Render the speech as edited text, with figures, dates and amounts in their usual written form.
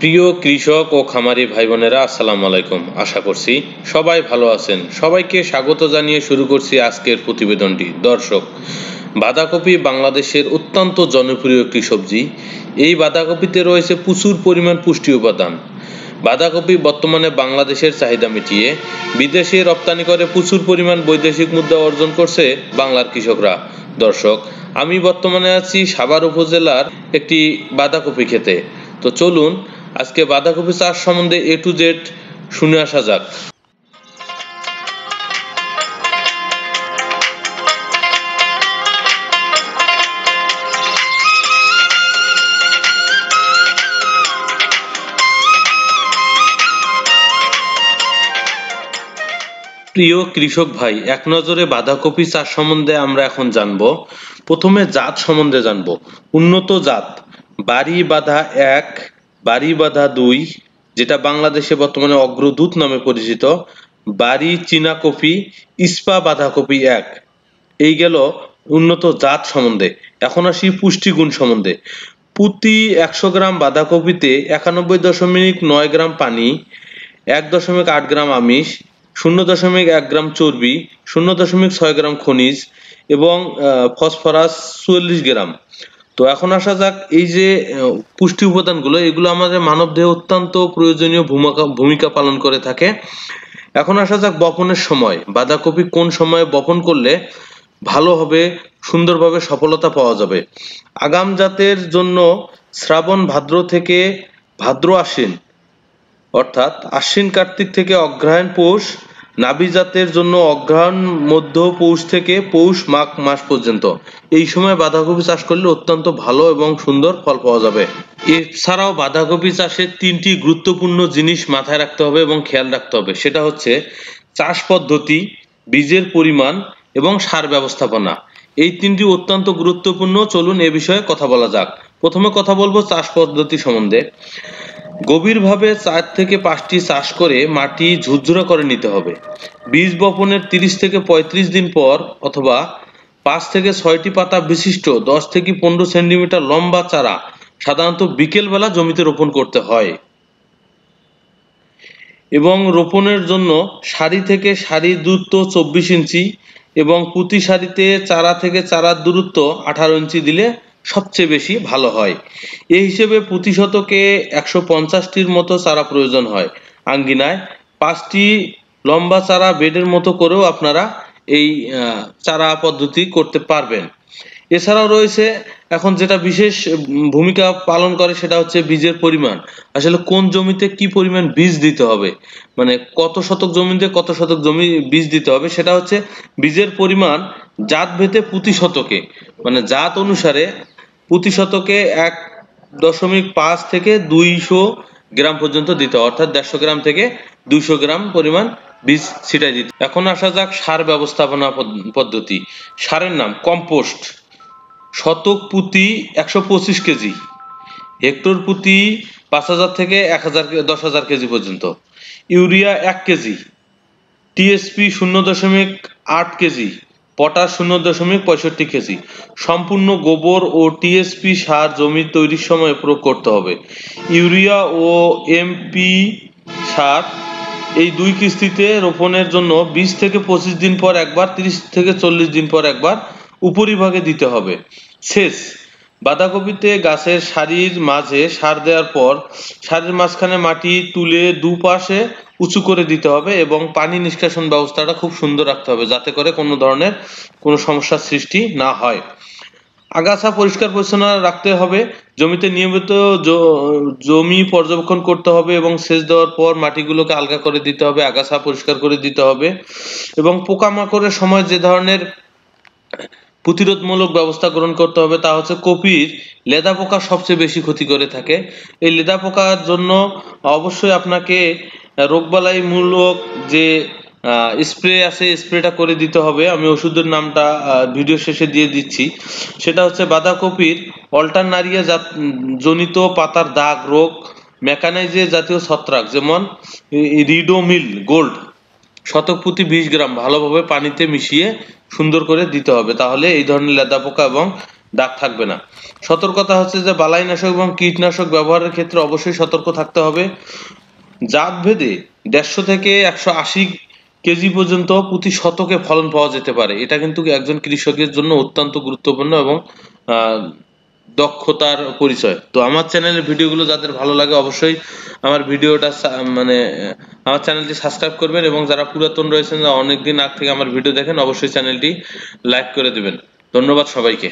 প্রিয় কৃষক ও খামারি ভাই বোনেরা, আসসালামু আলাইকুম। আশা করছি সবাই ভালো আছেন। সবাইকে স্বাগত জানিয়ে শুরু করছি আজকের প্রতিবেদনটি। দর্শক, বাঁধাকপি বাংলাদেশের অত্যন্ত জনপ্রিয় একটি সবজি। এই বাঁধাকপিতে রয়েছে প্রচুর পরিমাণ পুষ্টি উপাদান। বাঁধাকপি বর্তমানে বাংলাদেশের চাহিদা মিটিয়ে বিদেশে রপ্তানি করে প্রচুর পরিমাণ বৈদেশিক মুদ্রা অর্জন করছে বাংলার কৃষকরা। দর্শক, আমি বর্তমানে আছি সাভার উপজেলার একটি বাঁধাকপি ক্ষেতে। তো চলুন আজকে বাঁধাকপি চাষ সম্বন্ধে A to Z শুনে আসা যাক। প্রিয় কৃষক ভাই, এক নজরে বাঁধাকপি চাষ সম্বন্ধে আমরা এখন জানবো। প্রথমে জাত সম্বন্ধে জানবো। উন্নত জাত বাড়ি বাঁধা 1, বাড়ি বাঁধা 2, যেটা বাংলাদেশে বর্তমানে অগ্রদূত নামে পরিচিত, বাড়ি চীনা কপি, ইস্পা বাঁধাকপি 1। এই গেল উন্নত জাত সম্বন্ধে। এখন আসি পুষ্টিগুণ সম্বন্ধে। প্রতি 100 গ্রাম বাঁধাকপিতে 91.9 গ্রাম পানি, 1.8 গ্রাম আমিষ, 0.1 গ্রাম চর্বি, 0.6 গ্রাম খনিজ এবং ফসফরাস 44 গ্রাম। তো এখন আসা যাক, এই যে পুষ্টি উপাদানগুলো, এগুলো আমাদের মানব দেহে অত্যন্ত প্রয়োজনীয় ভূমিকা পালন করে থাকে। এখন আসা যাক বপনের সময়। বাঁধাকপি কোন সময়ে বপন করলে ভালো হবে, সুন্দরভাবে সফলতা পাওয়া যাবে? আগাম জাতের জন্য শ্রাবণ ভাদ্র থেকে ভাদ্র আশ্বিন, অর্থাৎ আশ্বিন কার্তিক থেকে অগ্রহায়ণ পৌষ। নাভি জাতের জন্য অগ্রহায়ণ মধ্য পৌষ থেকে পৌষ মাঘ মাস পর্যন্ত। এই সময় বাঁধাকপি চাষ করলে অত্যন্ত ভালো এবং সুন্দর ফল পাওয়া যাবে। এছাড়াও বাঁধাকপি চাষের 3টি গুরুত্বপূর্ণ জিনিস মাথায় রাখতে হবে এবং খেয়াল রাখতে হবে। সেটা হচ্ছে চাষ পদ্ধতি, বীজের পরিমাণ এবং সার ব্যবস্থাপনা। এই 3টি অত্যন্ত গুরুত্বপূর্ণ। চলুন এ বিষয়ে কথা বলা যাক। প্রথমে কথা বলবো চাষ পদ্ধতি সম্বন্ধে। গভীরভাবে 4 থেকে 5টি চাষ করে মাটি ঝুরঝুরা করে নিতে হবে। বীজ বপনের 30 থেকে 35 দিন পর অথবা 5 থেকে 6টি পাতা বিশিষ্ট 10 থেকে 15 সেন্টিমিটার লম্বা চারা সাধারণত বিকেলবেলা জমিতে রোপণ করতে হয়। এবং রোপণের জন্য সারি থেকে সারির দূরত্ব 24 ইঞ্চি এবং প্রতি সারিতে চারা থেকে চারার দূরত্ব 18 ইঞ্চি দিলে সবচেয়ে বেশি ভালো হয়। এই হিসেবে প্রতি শতকে 150টির মতো চারা প্রয়োজন হয়। আঙ্গিনায় 5টি লম্বা চারা বেডের মতো করেও আপনারা এই চারা পদ্ধতি করতে পারবেন। এছাড়াও রয়েছে এখন যেটা বিশেষ ভূমিকা পালন করে, সেটা হচ্ছে বীজের পরিমাণ। আসলে কোন জমিতে কি পরিমাণ বীজ দিতে হবে, মানে কত শতক জমিতে কত শতক জমি বীজ দিতে হবে, সেটা হচ্ছে বীজের পরিমাণ জাত ভেদে প্রতি শতকে, মানে জাত অনুসারে প্রতি শতকে 1.5 থেকে 200 গ্রাম পর্যন্ত দিতে হয়, অর্থাৎ 150 গ্রাম থেকে 200 গ্রাম পরিমাণ বীজ ছিটাই দিতে। এখন আসা যাক সার ব্যবস্থাপনা পদ্ধতি। সারের নাম কম্পোস্ট, শতক প্রতি 125 কেজি, হেক্টর প্রতি 5000 থেকে 10,000 কেজি পর্যন্ত। Urea 1 KG, TSP 0.8 KG, potash 0.65 KG. সম্পূর্ণ গোবর ও টিএসপি সার জমি তৈরির সময় প্রয়োগ করতে হবে। ইউরিয়া ও এমপি সার এই 2 কিস্তিতে রোপণের জন্য 20 থেকে 25 দিন পর একবার, 30 থেকে 40 দিন পর একবার উপরিভাগে দিতে হবে। সেচ, বাঁধাকপিতে গাছের সারির মাঝে সার দেওয়ার পর সারির মাঝখানে মাটি তুলে দুপাশে উঁচু করে দিতে হবে এবং পানি নিষ্কাশন ব্যবস্থাটা খুব সুন্দর রাখতে হবে, যাতে করে কোনো ধরনের কোনো সমস্যার সৃষ্টি না হয়। আগাছা পরিষ্কার পরিচ্ছন্ন রাখতে হবে। জমিতে নিয়মিত জমি পর্যবেক্ষণ করতে হবে এবং সেচ দেওয়ার পর মাটিগুলোকে আলগা করে দিতে হবে, আগাছা পরিষ্কার করে দিতে হবে এবং পোকামাকড়ের সময় যে ধরনের প্রতিরোধমূলক ব্যবস্থা গ্রহণ করতে হবে তা হচ্ছে কপির লেদা পোকা সবচেয়ে বেশি ক্ষতি করে থাকে। এই লেদা পোকার জন্য অবশ্যই আপনাকে রোগবালাইমূলক যে স্প্রে আছে, স্প্রেটা করে দিতে হবে। আমি ওষুধের নামটা ভিডিও শেষে দিয়ে দিচ্ছি। সেটা হচ্ছে বাঁধাকপির অল্টারনারিয়া জনিত পাতার দাগ রোগ, মেকানাইজে জাতীয় ছত্রাক যেমন রিডোমিল গোল্ড শতক প্রতি 20 গ্রাম ভালোভাবে পানিতে মিশিয়ে সুন্দর করে দিতে হবে। তাহলে এই ধরনের লেদা পোকা এবং দাগ থাকবে না। সতর্কতা হচ্ছে যে বালাইনাশক এবং কীটনাশক ব্যবহারের ক্ষেত্রে অবশ্যই সতর্ক থাকতে হবে। জাত ভেদে 150 থেকে 180 কেজি পর্যন্ত প্রতি শতকে ফলন পাওয়া যেতে পারে। এটা কিন্তু একজন কৃষকের জন্য অত্যন্ত গুরুত্বপূর্ণ এবং দক্ষতার পরিচয়। তো আমার চ্যানেলের ভিডিওগুলো যাদের ভালো লাগে অবশ্যই আমার ভিডিওটা মানে আমার চ্যানেলটি সাবস্ক্রাইব করবেন, এবং যারা পুরাতন রয়েছেন, অনেকদিন আগ থেকে আমার ভিডিও দেখেন, অবশ্যই চ্যানেলটি লাইক করে দেবেন। ধন্যবাদ সবাইকে।